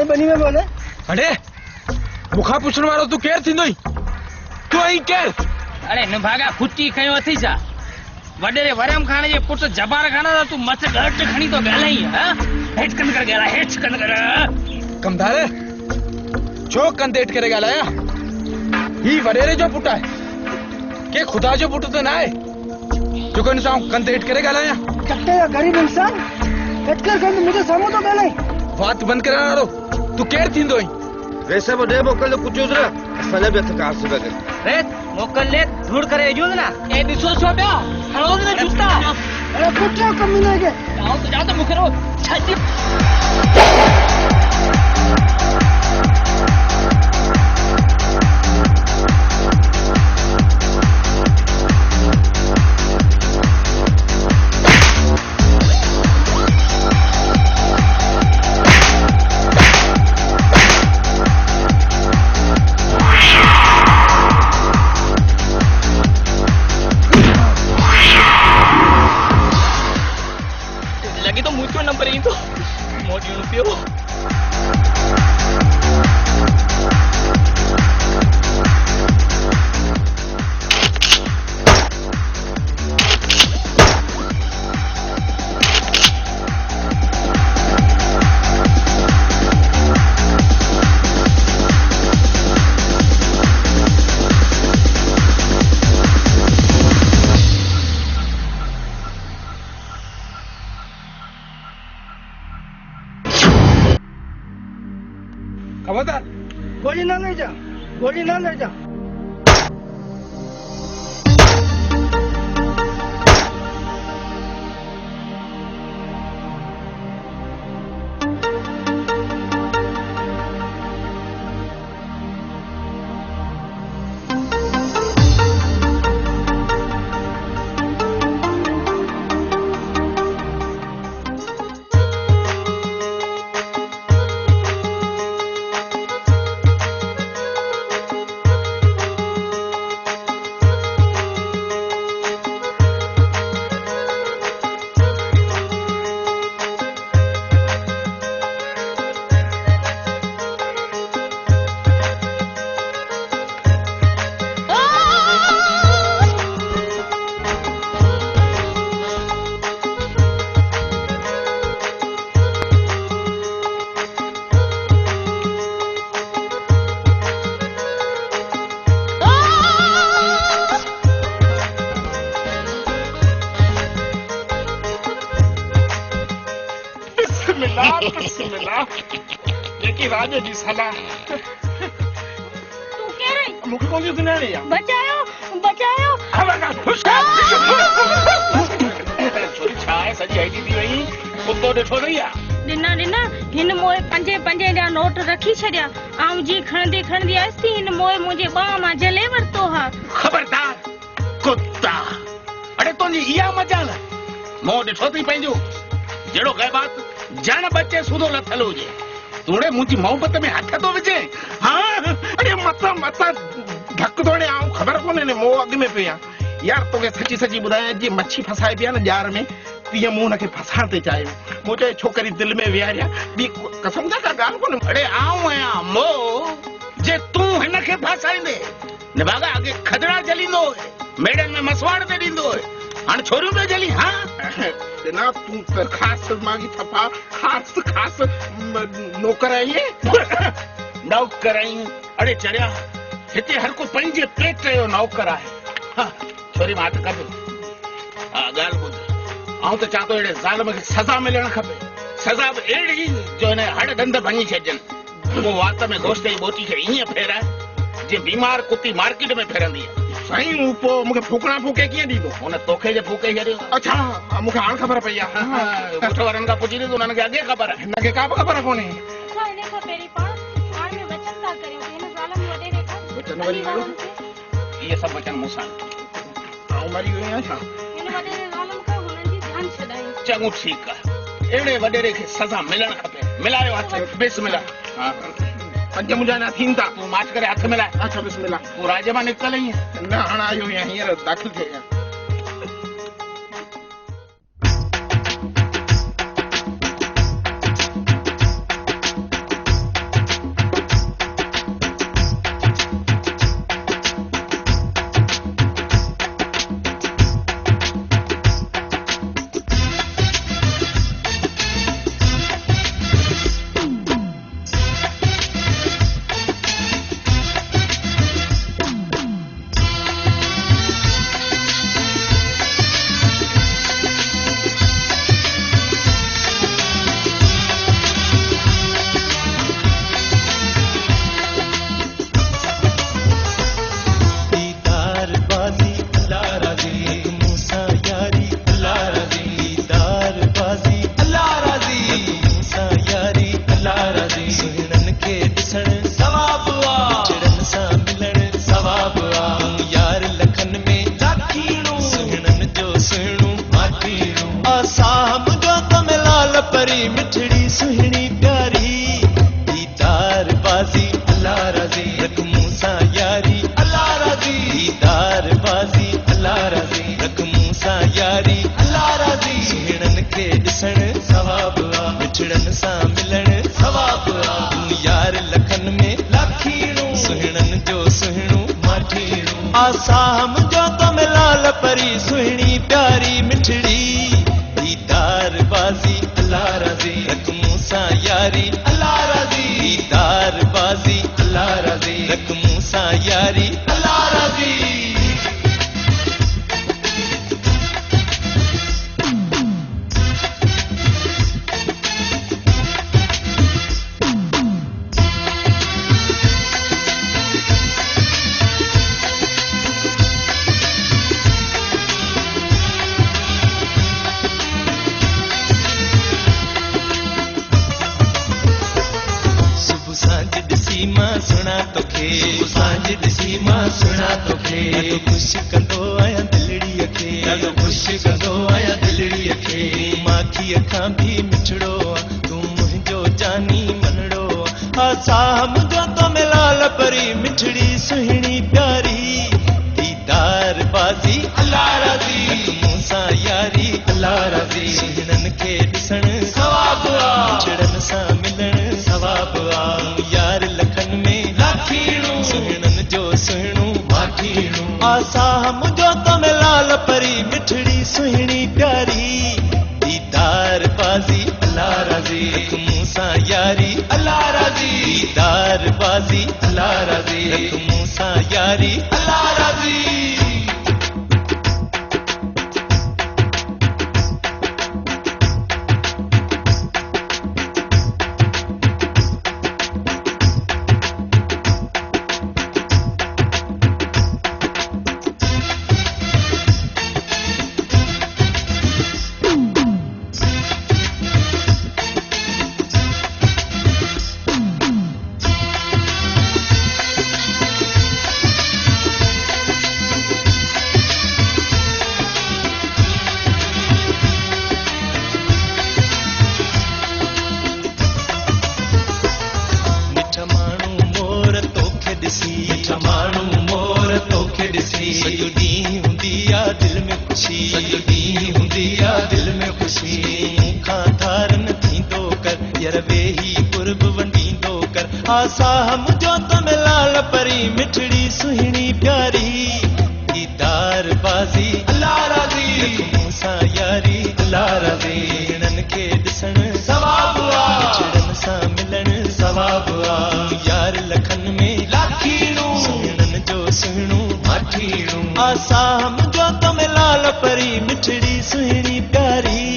साईं बनी में बोले अरे मुखा पुछण वारो तू केर थींदोई तू आई केर अरे निभागा खुटी कयो अथई छा वडेरे वरम खाने जे पुट जबार खाना तू मत घट खणी तो गालाई हां हेठ कंद कर गाला हेठ कंद कर कमदारे छो कंदेट करे गालाया ही वडेरे जो पुट है के खुदा जो पुट तो ना है जो कोन सां कंदेट करे गालाया कट्टे या गरीब इंसान कटकर कर मुझे सामो तो गालाई बात बंद करा रो तू केर थींदोई वैसे वो दे मोकल कुछ उधर असल में तो कार से बगल रे मोकल ले ढूंढ करे जुद ना ए दिसो छो बया हलो ने जुता अरे कुछ कमी नहीं के जाओ तो मुखरो छाती खबरदार गोली ना ले जा गोली ना ले जा लेकिन राजा जी सलाह तू कह रही मुझे कौन सी दुनिया नहीं है बचाओ बचाओ छोरी छाए सजी आई दी वही कुत्तो ॾिठो नहीं है दिना दिना हिन मोए पंजे पंजे जा नोट रखी छड़िया आऊं जी खणदी खणदी आस्ती हिन मोए मुझे बाह मां जले वरतो हा खबरदार कुत्ता अरे तो इया मजाल मो ॾिठो थी पंहिंजो जहिड़ो गए बात जान बच्चे सुधो लथल हुजे तूड़े मुंहिंजी मोहब्बत में हथ तो विझे हाँ अरे मता मता धक तोड़े आऊं खबर कोने ने मोह अॻ में पिया यार तोखे सची सची ॿुधायां जी मच्छी फसाए पिया न ॼार में तीअं मूं हुनखे फसाइण ते चाहियो मूं चयो छोकरी दिलि में विहारिया ॿी कसम सां का ॻाल्हि कोन्हे अड़े आऊं आहियां मोह जे तूं हिनखे फसाईंदे निभागा अॻे खदड़ा जलींदो मेड़नि में मसवाड़ ते ॾींदो हाणे छोरियूं पे जली हाँ ना तू खास मांगी थपा खास खास नौकर आई नौकर आई अरे चढ़िया हिते हर को पंहिंजे पेट जो नौकर आहे हाँ, छोरी मां त कबे हाँ ॻाल्हि ॿुध आऊं त चां थो अहिड़े ज़ालिम खे सज़ा मिलणु खपे सज़ा बि अहिड़ी जो हिन हड़ दंद भञी छॾजनि उहो वात में गोश्त जी बोटी खे ईअं फेराए जीअं बीमार कुती मार्केट में फिरंदी आहे साईं पोइ मूंखे फूकणा फूके कीअं ॾींदो हुन तोखे जे फूके छॾियो अच्छा मूंखे हाणे ख़बर पई आहे ॻोठ वारनि खां पुछी ॾिसो हुननि खे अॻे ख़बर आहे हिनखे का बि ख़बर कोन्हे अच्छा हिन खां पहिरीं पाण हाणे में वचन था करियूं हिन ज़ालम वॾे रेखा वचन वरी कहिड़ो इहे सभु वचन मूंसां आऊं मरी वियो आहियां छा हिन वॾे ज़ालम खां हुननि जी जान छॾायूं चङो ठीकु आहे अहिड़े वॾेरे खे सज़ा मिलणु खपे मिलायो हथ बिस्मिल्लाह हा पंज मुंहिंजा न थींदा तूं माच करे हथ मिलाए अच्छा बिस्मिल्लाह तूं राज्य मां निकितल आहीं न हाणे आयो आहियां हींअर दाख़िल थियो आहियां आसा मुझो तो मिलाल परी सुहिणी प्यारी मिठड़ी दीदार बाजी अल्लाह राजी रख मूसा यारी अल्लाह राजी दीदार बाजी अल्लाह राजी रख मूसा यारी अल्लाह राजी सुना तोखे सांझ ॾिसी मां सुना तोखे ॾाढो ख़ुशि कंदो आहियां दिलड़ीअ खे ॾाढो ख़ुशि कंदो आहियां दिलड़ीअ खे माखीअ खां बि मिठड़ो तूं मुंहिंजो जानी मनड़ो आसा मुंहिंजो तो मिलाल परी मिठड़ी सुहिणी प्यारी दीदार बाज़ी अल्लाह राज़ी मूंसां यारी अल्लाह राज़ी सुहिणनि खे ॾिसण सवाब मिठड़नि सां मिलण सवाब यार लखन में लाखीणो सुहिणनि जो सुहिणो माठीणो आसा मुझो तो मिलाल परी मिठड़ी सुहिणी प्यारी दीदार बाज़ी अल्लाह राज़ी रख मूंसां यारी अल्लाह राज़ी दीदार बाज़ी अल्लाह राज़ी रख मूंसां यारी अल्लाह राज़ी आसा मुझो तो मिलाल परी मिठड़ी सुहिणी प्यारी दीदार बाज़ी अल्लाह राज़ी रख मूंसां यारी अल्लाह राज़ी सुहिणनि खे ॾिसण सवाब मिठड़नि सां मिलण सवाब यार लखन में लाखीणो सुहिणनि जो सुहिणो माठीणो आसा मुझो तो मिलाल परी मिठड़ी सुहिणी प्यारी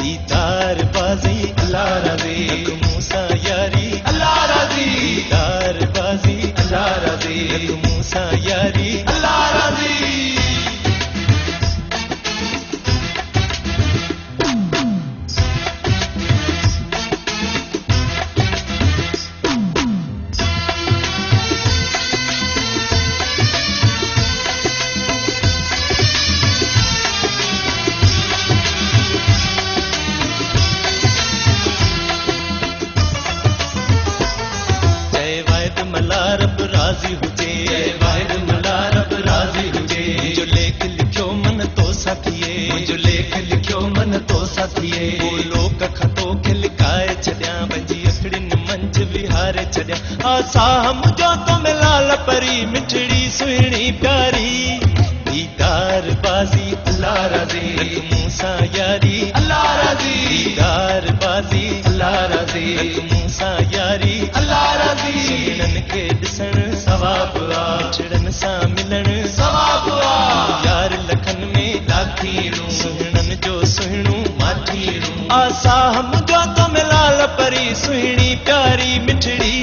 दीदार बाज़ी अल्लाह राज़ी रख मूंसां यारी अल्लाह राज़ी दीदार बाज़ी अल्लाह राज़ी रख मूंसां यारी अल्लाह राज़ी राज़ी हुजे वाहिद मला रब राज़ी हुजे मुंहिंजो लेख लिखियो मन तो साथिए मुंहिंजो लेख लिखियो मन तो साथिए लोक खां तोखे लिकाए छॾियां पंहिंजी अखड़ियुनि मंझि विहारे छॾियां आसा मुंहिंजो तो मिलाल परी मिठड़ी सुहिणी प्यारी दीदार बाज़ी अल्लाह राज़ी रख मूंसां यारी अल्लाह राज़ी दीदार बाज़ी अल्लाह राज़ी रख मूंसां यारी अल्लाह राज़ी सुहिणनि खे ॾिसण सवाब मिठड़नि सां मिलण सवाब यार लखन में लाखीणो सुहिणनि जो सुहिणो माठीणो आसा मुझो तो मिलाल परी सुहिणी प्यारी मिठड़ी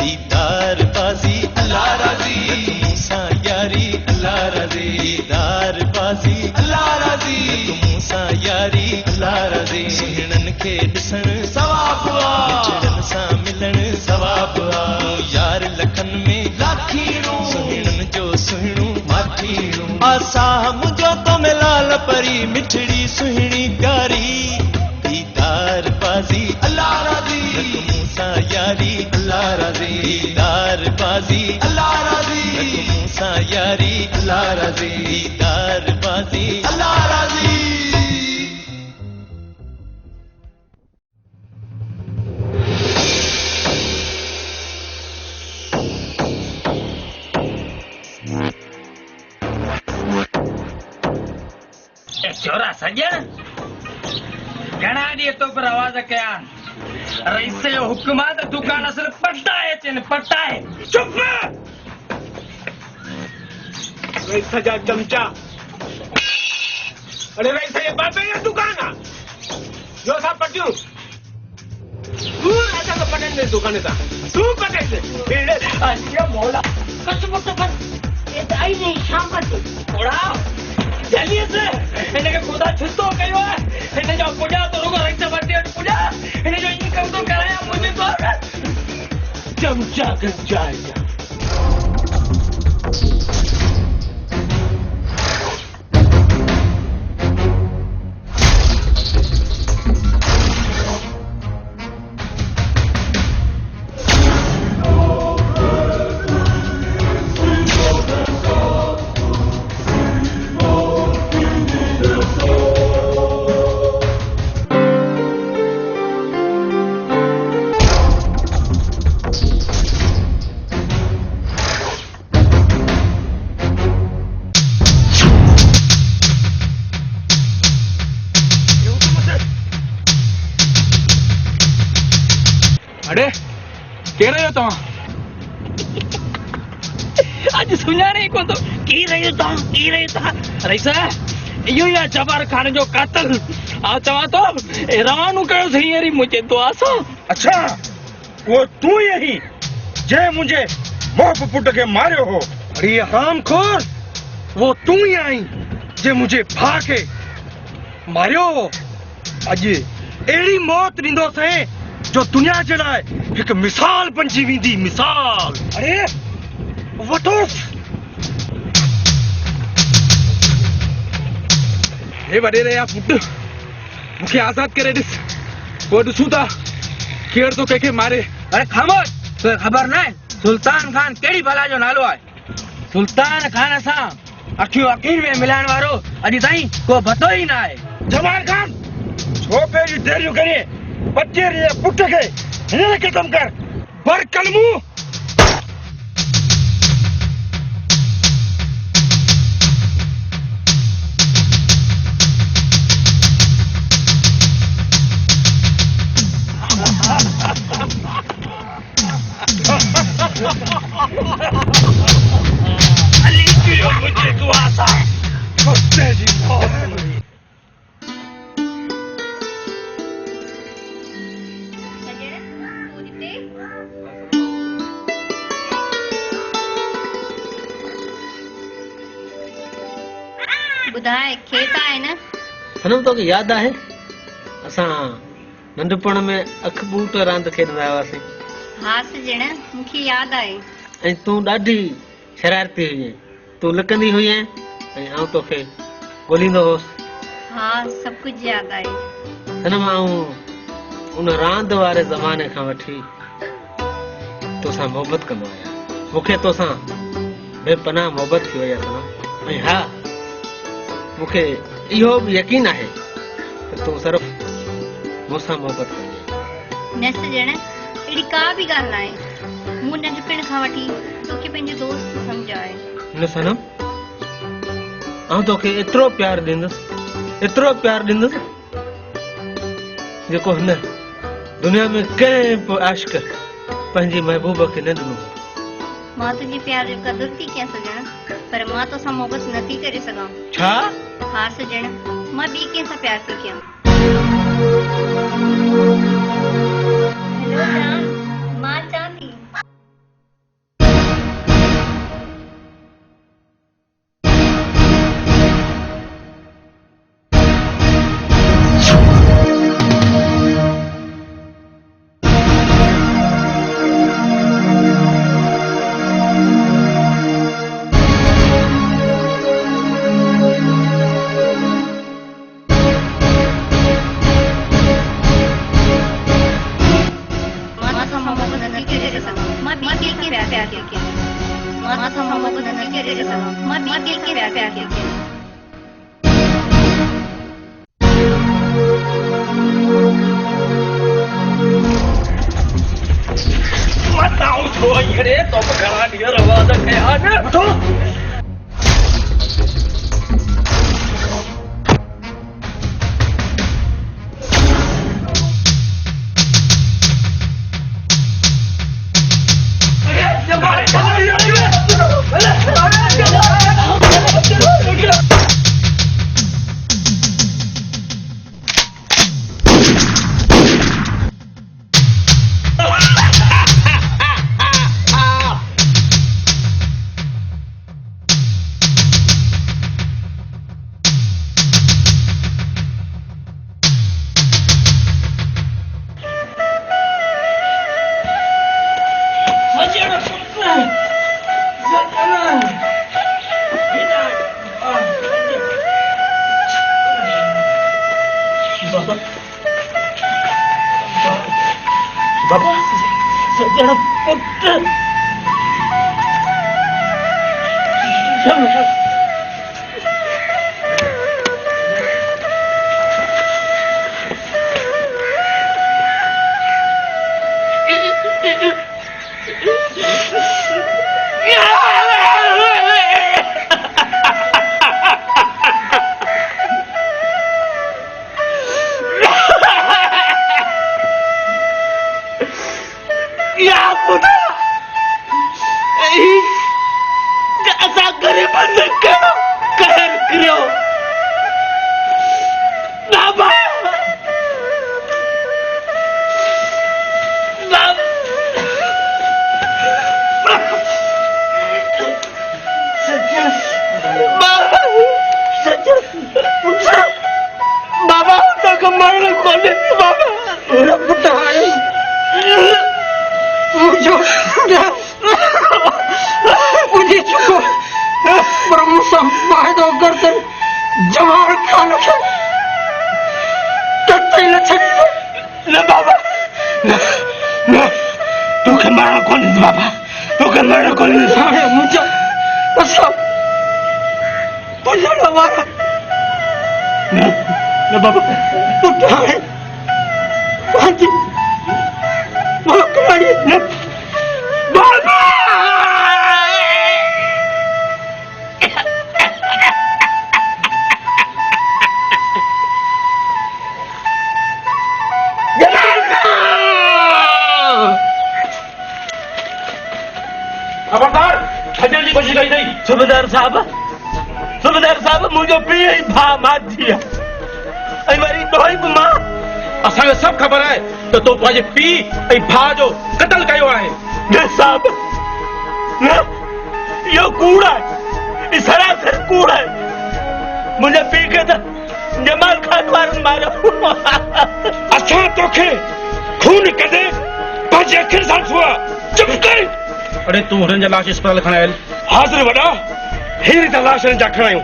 दीदार बाज़ी अल्लाह राज़ी रख मूंसां यारी अल्लाह राज़ी दीदार बाज़ी अल्लाह राज़ी रख मूंसां यारी अल्लाह राज़ी सुहिणनि खे ॾिसण सवाब मिठड़नि सां मिलण सवाब यार लखन में लाखीणो सुहिणनि जो सुहिणो माठीणो आसा मुझो तो मिलाल परी मिठड़ी सुहिणी प्यारी दीदार बाज़ी अल्लाह राज़ी रख मूंसां यारी अल्लाह राज़ी दीदार बाज़ी अल्लाह राज़ी रख मूंसां यारी अल्लाह राज़ी दीदार बाज़ी अल्लाह राज़ी सजण घणा ॾींहं तो पर आवाज़ कया रईस जो हुक्म आहे त दुकान असल पटाए अचनि पटाए चुप रईस जा चमचा अरे रईस जे बाबे जी दुकान आहे जो असां पटियूं तूं राजा को पटन दे दुकान था तू पटन दे अरे मौला कच पुट कर ये त आई नहीं शाम को थोड़ा जल्दी से इनके खुदा छुतो कयो है इन जो पूजा तो रुको रईस वटे पूजा इन जो इनकम तो कराया मुझे तो चमचा गंजाया अरे केड़ा हो तव्हां अॼु सुञाणे कोन थो की रहियो तव्हां रईस इहो ई आहे जबार खान जो कातल चवां थो रवानो कयोसीं हींअर ई मुंहिंजे दुआ सां अच्छा वो तू ही आहीं जंहिं मुंहिंजे मोह पुट खे मारियो हो अरे हरामखोर वो तू ही आहीं जंहिं मुंहिंजे भाउ खे मारियो अॼु अहिड़ी मौत ॾींदोसीं जो दुनिया जे लाइ हिकु मिसाल बणिजी वेंदी मिसाल अरे वठोसि हे वॾेरे या पुट मूंखे आज़ाद करे ॾिस पोइ ॾिसूं था केरु थो कंहिंखे मारे अरे ख़ामोश तोखे ख़बर न आहे सुल्तान खान कहिड़ी भला जो नालो आहे सुल्तान खान सां अखियूं अखियुनि में मिलाइण वारो अॼु ताईं को भतो ई न आहे जवान खान छो पहिरियूं देरियूं करे बचे जे पुट खे हिन ख़तम कर बर कलमू अली कियो मुझे दुआ सा कुत्ते जी मौत बुधाए खेत आहे न सनम तोखे यादि आहे असां नंढपण में अख बूट रांदि खेॾंदा हुआसीं हा सजण मूंखे यादि आहे ऐं तूं ॾाढी शरारती हुई तूं लिकंदी हुई ऐं आउं तोखे ॻोल्हींदो हुउसि हा सभु कुझु यादि आहे सनम आऊं उन रांदि वारे ज़माने खां वठी तोसां मोहबत कंदो आहियां मूंखे तोसां बेपनाह मोहबत थी वई आहे सनम ऐं हा मूंखे इहो बि यकीन आहे त तूं सिर्फ़ु मूंसां मोहबत कंदी न सजण अहिड़ी का बि ॻाल्हि न आहे मूं नंढपण खां वठी तोखे पंहिंजो दोस्त सम्झो आहे न सनम आउं तोखे एतिरो प्यार ॾींदुसि जेको हिन दुनिया में कंहिं बि आशिक पंहिंजी महबूब खे न ॾिनो मां तुंहिंजे प्यार जो क़दुरु थी कयां सजण पर मां तोसां मोहबत नथी करे सघां छा हा सजण मां ॿी कंहिं सां प्यार थी कयां हेलो जान मां चां थी सूबेदार साहब मुझे पी भा मार दिया हमारी डोई मां असांखे सभु ख़बर आहे त तो पंहिंजे पीउ ऐं भाउ जो क़तल कयो आहे न साहब न इहो कूड़ आहे ई सरासर कूड़ आहे मुंहिंजे पीउ खे त जमाल खान वारनि मारियो असां तोखे खून कढे पंहिंजे अखियुनि सां छुआ चुप कर अरे तूं हुननि जा लाश अस्पताल खणां आयल हाज़िर वॾा हीअ त लाश जा खणायूं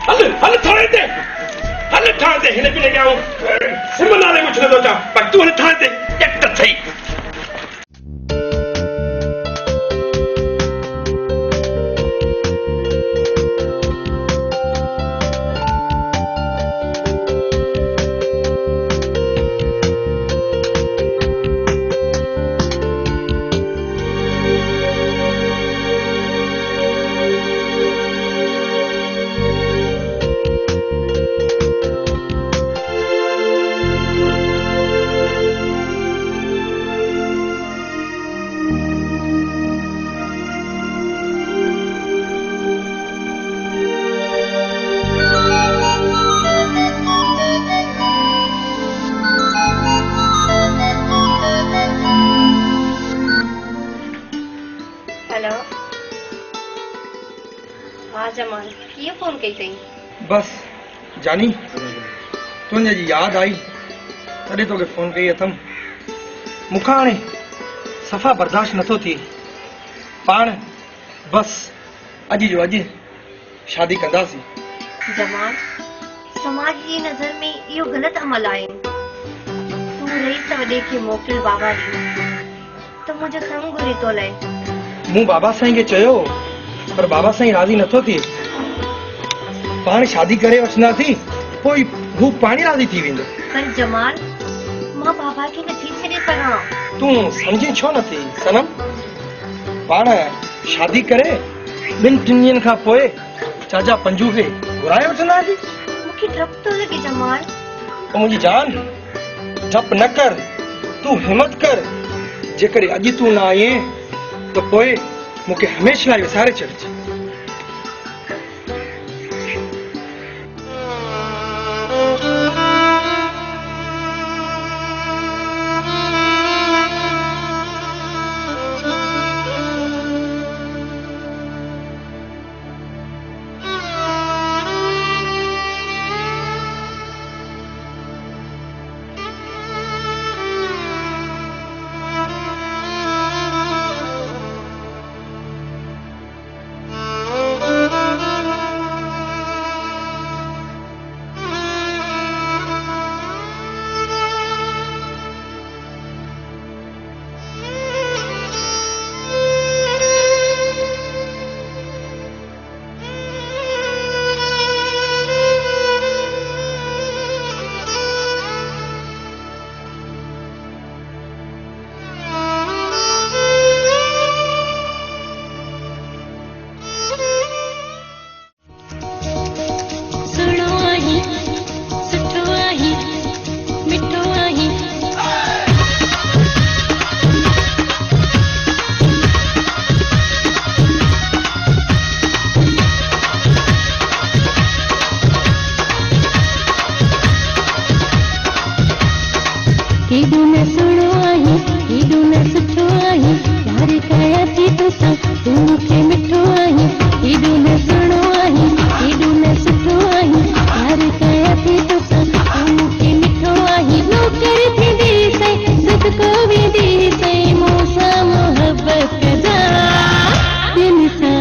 हल थाणे ते हिन बि लॻाऊं सिम नाले कुझु नथो अचां पर तूं हिन थाणे ते एक त थई बस जानी तुझे जी याद आई तॾहिं तोखे फोन कई अथम मूंखां हाणे सफ़ा बर्दाश्त नथो थिए पाण बस अॼु जो अॼु शादी कंदासीं जमाल समाज जी नज़र में इहो ग़लत अमल आहे तूं रईस वॾे खे मोकिल बाबा ॾे त मुंहिंजो कमु घुरे थो लहे मूं बाबा साईं खे चयो पर बाबा साईं राज़ी नथो थिए पाण शादी करे वठंदासीं पोइ हू पाणी राज़ी थी वेंदो पर जमाल मां बाबा खे नथी छॾे सघां तूं सम्झी छो नथी सनम पाण शादी करे 2-3 ॾींहंनि खां पोइ चाचा पंजू खे घुराए वठंदासीं मूंखे डपु थो लॻे जमाल मुंहिंजी जान डपु न कर तूं हिमत कर जेकॾहिं अॼु तूं न आईं त पोइ मूंखे हमेशह लाइ विसारे छॾिजे हेॾो न सुहिणो आहे हेॾो न सुठो आहे प्यार कया थी तोसां तूं मूंखे मिठो आहे हेॾो न सुहिणो आहे हेॾो न सुठो आहे प्यार कया थी तोसां तूं मूंखे मिठो आहे नौकर थींदी सई सदको वेंदी सई मूंसां मोहबत जा दिल सां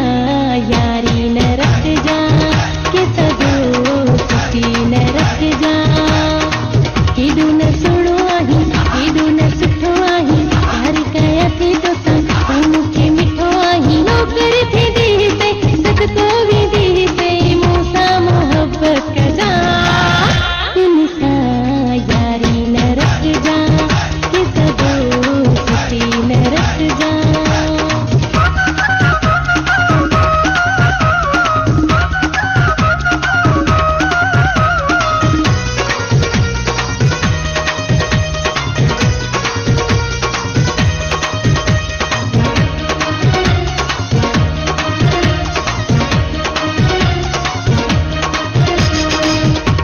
यारी न रखजा के सदो सुठी न रखजा हेॾो न सुहिणो आहे हेॾो न सुठो आहे प्यार कया थी तोसां तूं मूंखे मिठो आहे नौकर थींदी सई सदको वेंदी सई मूंसां मोहबत कजा दिल सां यारी न रखजा के सदो सुठी न रखजा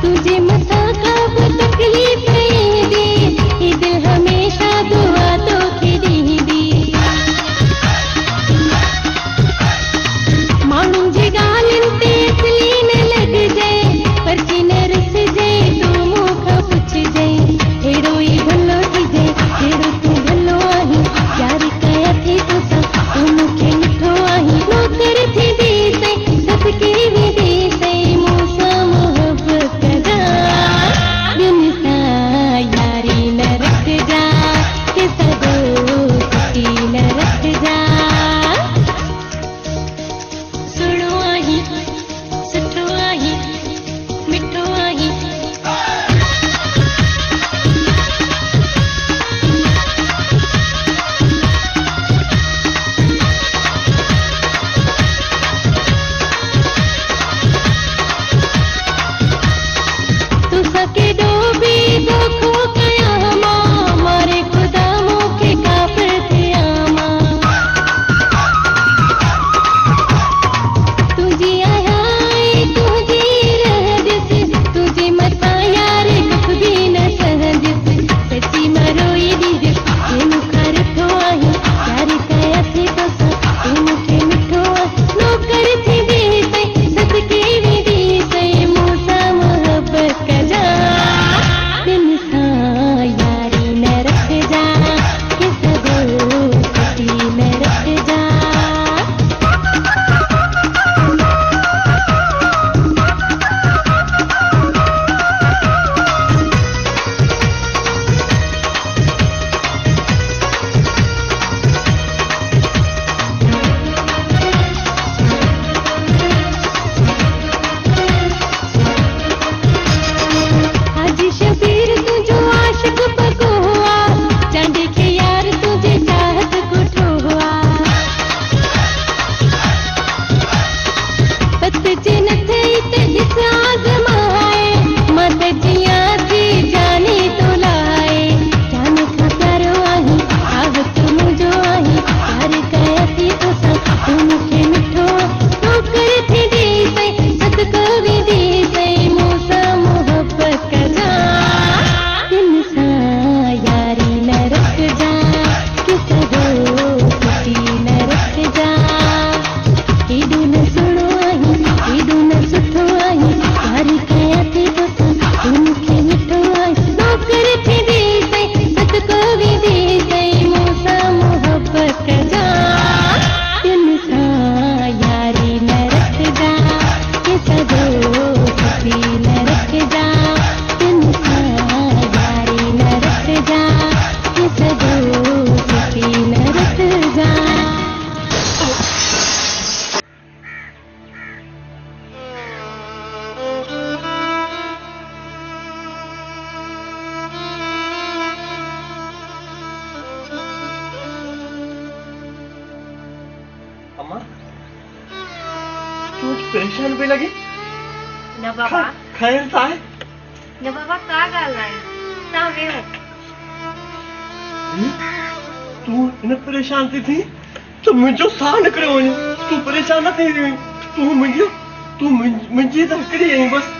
तुझे मथा कब तकलीफ ईंदी ही दिल हमेशा दुआ तोखे ॾींदी माण्हुनि जी ॻाल्हियुनि ते असली न लॻिजे परची न रिसजे तूं मूंखां पुछिजे अहिड़ो ई भलो थिजे जहिड़ो तूं भलो आहीं प्यार कया थी तोसां तूं मूंखे मिठो आहीं नौकर थींदी सई सदके वेंदी सई मूंसां मोहबत कजा दिल सां यारी न रखजा के सदो सुठी न रखजा सुहिणो आहे सुठो आहे मिठो आहे तुसां केॾो बि दोखो कया मां मारे ख़ुदा मूंखे काफ़िर थिया मां तुंहिंजी आया तुंहिंजी रहंदसि तुंहिंजे मथां यार दुख बि न सहंदसि सची मां रोई ॾींदसि हे मूंखां रिठो आहे प्यार कया थी तोसां तूं मूंखे मिठो आहे नौकर थींदी सई सदके वेंदी सई मूंसां मोहबत कजा दिल सां यारी न रखजा के सदो सुठी न रखजा हाजी शबीर तुझो आशिक पको हुआ चांदी के यार तुझे चाहत कुठो हुआ पत जे न थई ते ॾिस आज़माए मां त जियां थी जानी तो लाए जान खां प्यारो आहीं आवत मुंहिंजो आहीं प्यार कया थी तोसां तूं मूंखे मिठो नौकर थींदी सई सदको वेंदी सई मूंसां मोहबत कजा दिल सां यारी न रखजा के सदो सुठी न रखजा हेॾो न सुहिणो आहे हेॾो न सुठो आहे प्यार कया थी तोसां तूं मूंखे मिठो आहे नौकर थींदी सई सदको वेंदी सई मूंसां मोहबत कजा दिल सां यारी न रखजा के सदो सुठी न रखजा दिल सां यारी न रखजा के सदो सुठी न रखजा अम्मा तू परेशान पे लगी न बाबा खैर था है न बाबा का ॻाल्हि आहे तव्हां वेहो तू इन परेशान थी तो मुझो साह निकरे वने तू परेशान न थी तू मुझी त हिकड़ी आई बस